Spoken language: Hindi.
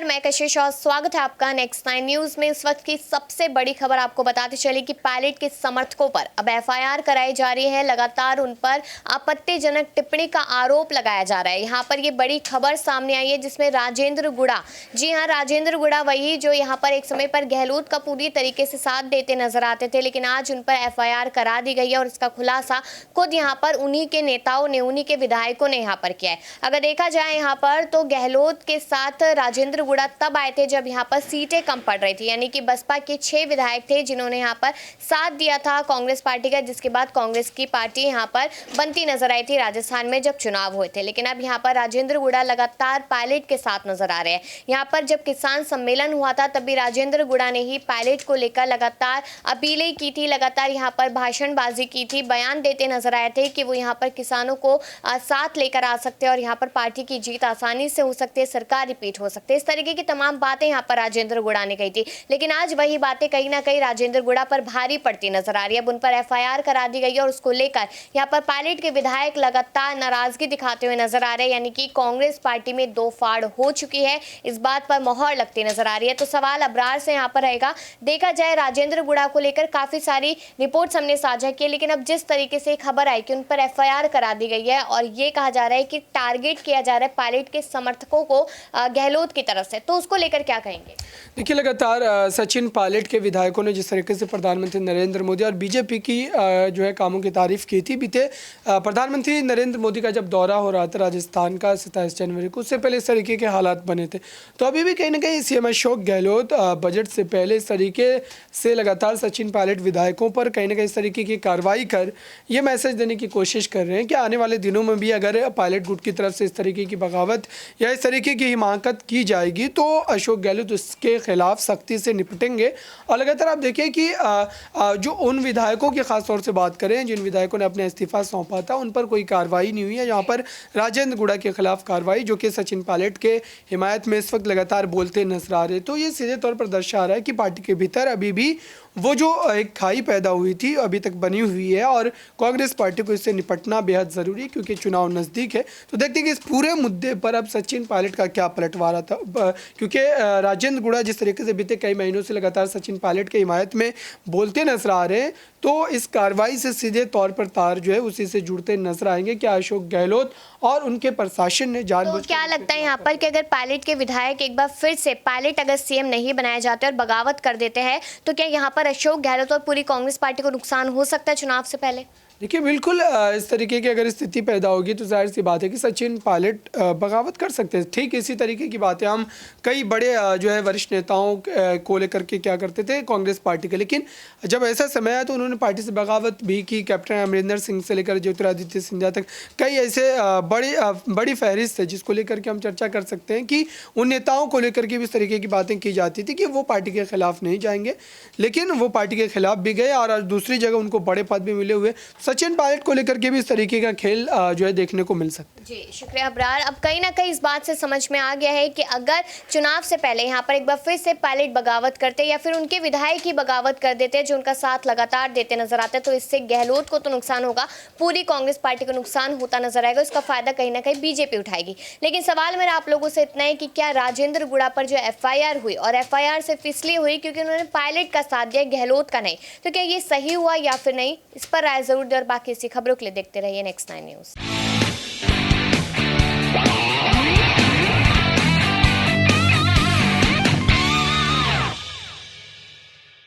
नमस्कार, मैं कशिश और स्वागत है आपका नेक्स्ट 9 न्यूज में। इस वक्त की सबसे बड़ी खबर आपको बताते चले कि पायलट के समर्थकों पर अब एफआईआर कराई जा रही है। लगातार उन पर आपत्तिजनक टिप्पणी का आरोप लगाया जा रहा है। यहाँ पर ये बड़ी खबर सामने आई है जिसमें राजेंद्र गुड़ा, जी हाँ, राजेंद्र गुड़ा वही जो यहाँ पर एक समय पर गहलोत का पूरी तरीके से साथ देते नजर आते थे, लेकिन आज उन पर एफआईआर करा दी गई है और इसका खुलासा खुद यहाँ पर उन्हीं के नेताओं ने, उन्हीं के विधायकों ने यहाँ पर किया है। अगर देखा जाए यहाँ पर तो गहलोत के साथ राजेंद्र गुड़ा तब आए थे जब यहाँ पर सीटें कम पड़ रही थी, यानी कि बसपा के 6 विधायक थे जिन्होंने यहाँ पर साथ दिया था कांग्रेस पार्टी का, जिसके बाद कांग्रेस की पार्टी यहाँ पर बनती नजर आई थी राजस्थान में जब चुनाव हुए थे। लेकिन अब यहाँ पर राजेंद्र गुड़ा लगातार पायलट के साथ नजर आ रहे हैं। यहाँ पर जब किसान सम्मेलन हुआ था तब भी राजेंद्र गुड़ा ने ही पायलट को लेकर लगातार अपीलें की थी, लगातार यहाँ पर भाषणबाजी की थी, बयान देते नजर आए थे कि वो यहाँ पर किसानों को साथ लेकर आ सकते हैं और यहाँ पर पार्टी की जीत आसानी से हो सकती है, सरकार रिपीट हो सकती है। इस तरीके की तमाम बातें यहाँ पर राजेंद्र गुड़ा ने कही थी, लेकिन आज वही बातें कहीं ना कहीं राजेंद्र गुड़ा पर भारी पड़ती नजर आ रही है। अब उन पर एफआईआर करा दी गई है और उसको लेकर यहाँ पर पायलट के विधायक लगातार नाराजगी दिखाते हुए नजर आ रहे हैं, यानी कि कांग्रेस पार्टी में दो फाड़ हो चुकी है, इस बात पर मोहर लगती नजर आ रही है। तो सवाल अबरार से यहाँ पर रहेगा। देखा जाए राजेंद्र गुड़ा को लेकर काफी सारी रिपोर्ट्स हमने साझा की, लेकिन अब जिस तरीके से खबर आई कि उन पर एफआईआर करा दी गई है और ये कहा जा रहा है कि टारगेट किया जा रहा है पायलट के समर्थकों को गहलोत की तरफ से, तो उसको लेकर क्या कहेंगे? देखिए, लगातार सचिन पायलट के विधायकों ने जिस तरीके से प्रधानमंत्री नरेंद्र मोदी और बीजेपी की जो है कामों की तारीफ की थी, बीते प्रधानमंत्री नरेंद्र मोदी का जब दौरा हो रहा था राजस्थान का 27 जनवरी को, उससे पहले इस तरीके के हालात बने थे। तो अभी भी कहीं ना कहीं सीएम अशोक गहलोत बजट से पहले इस तरीके से लगातार सचिन पायलट विधायकों पर कहीं ना कहीं इस तरीके की कार्रवाई कर ये मैसेज देने की कोशिश कर रहे हैं कि आने वाले दिनों में भी अगर पायलट गुट की तरफ से इस तरीके की बगावत या इस तरीके की हिमाकत की जाएगी तो अशोक गहलोत उसके खिलाफ सख्ती से निपटेंगे। और लगातार आप देखिए कि जो उन विधायकों की खास तौर से बात करें जिन विधायकों ने अपना इस्तीफा सौंपा था, उन पर कोई कार्रवाई नहीं हुई है। यहाँ पर राजेंद्र गुड़ा के खिलाफ कार्रवाई, जो कि सचिन पायलट के हिमायत में इस वक्त लगातार बोलते नजर आ रहे, तो ये सीधे तौर पर दर्शा रहा है कि पार्टी के भीतर अभी भी वो जो एक खाई पैदा हुई थी अभी तक बनी हुई है और कांग्रेस पार्टी को इससे निपटना बेहद ज़रूरी है क्योंकि चुनाव नज़दीक है। तो देखते हैं कि इस पूरे मुद्दे पर अब सचिन पायलट का क्या पलटवार था, क्योंकि राजेंद्र गुड़ा जिस तरीके से बीते कई महीनों से लगातार सचिन पायलट के हिमायत में बोलते नजर आ रहे हैं, तो इस कार्रवाई से सीधे तौर पर तार जो है उसी से जुड़ते नजर आएंगे। क्या अशोक गहलोत और उनके प्रशासन ने जानबूझकर, तो क्या लगता है यहाँ पर कि अगर पायलट के विधायक एक बार फिर से पायलट अगर सीएम नहीं बनाए जाते और बगावत कर देते हैं तो क्या यहाँ पर अशोक गहलोत और पूरी कांग्रेस पार्टी को नुकसान हो सकता है चुनाव से पहले? देखिए, बिल्कुल इस तरीके की अगर स्थिति पैदा होगी तो जाहिर सी बात है कि सचिन पायलट बगावत कर सकते हैं। ठीक इसी तरीके की बातें हम कई बड़े जो है वरिष्ठ नेताओं को लेकर के क्या करते थे कांग्रेस पार्टी के, लेकिन जब ऐसा समय आया तो उन्होंने पार्टी से बगावत भी की। कैप्टन अमरिंदर सिंह से लेकर ज्योतिरादित्य सिंधिया तक कई ऐसे बड़ी फहरिस्त है जिसको लेकर के हम चर्चा कर सकते हैं कि उन नेताओं को लेकर के भी इस तरीके की बातें की जाती थी कि वो पार्टी के खिलाफ नहीं जाएंगे, लेकिन वो पार्टी के खिलाफ भी गए और दूसरी जगह उनको बड़े पद भी मिले हुए। सचिन पायलट को लेकर के भी इस तरीके का खेल जो है देखने को मिल सकता है। जी, शुक्रिया अबरार। अब कहीं ना कहीं इस बात से समझ में आ गया है कि अगर चुनाव से पहले यहाँ पर एक बार फिर से पायलट बगावत करते या फिर उनके विधायक ही बगावत कर देते जो उनका साथ लगातार देते नजर आते, तो इससे गहलोत को तो नुकसान होगा, पूरी कांग्रेस पार्टी को नुकसान होता नजर आएगा। इसका फायदा कहीं ना कहीं बीजेपी उठाएगी। लेकिन सवाल मेरा आप लोगों से इतना है कि क्या राजेंद्र गुड़ा पर जो एफआईआर हुई, और एफआईआर सिर्फ इसलिए हुई क्योंकि उन्होंने पायलट का साथ दिया, गहलोत का नहीं, तो क्या ये सही हुआ या फिर नहीं, इस पर राय जरूर दें और बाकी इसी खबरों के लिए देखते रहिए नेक्स्ट 9 न्यूज।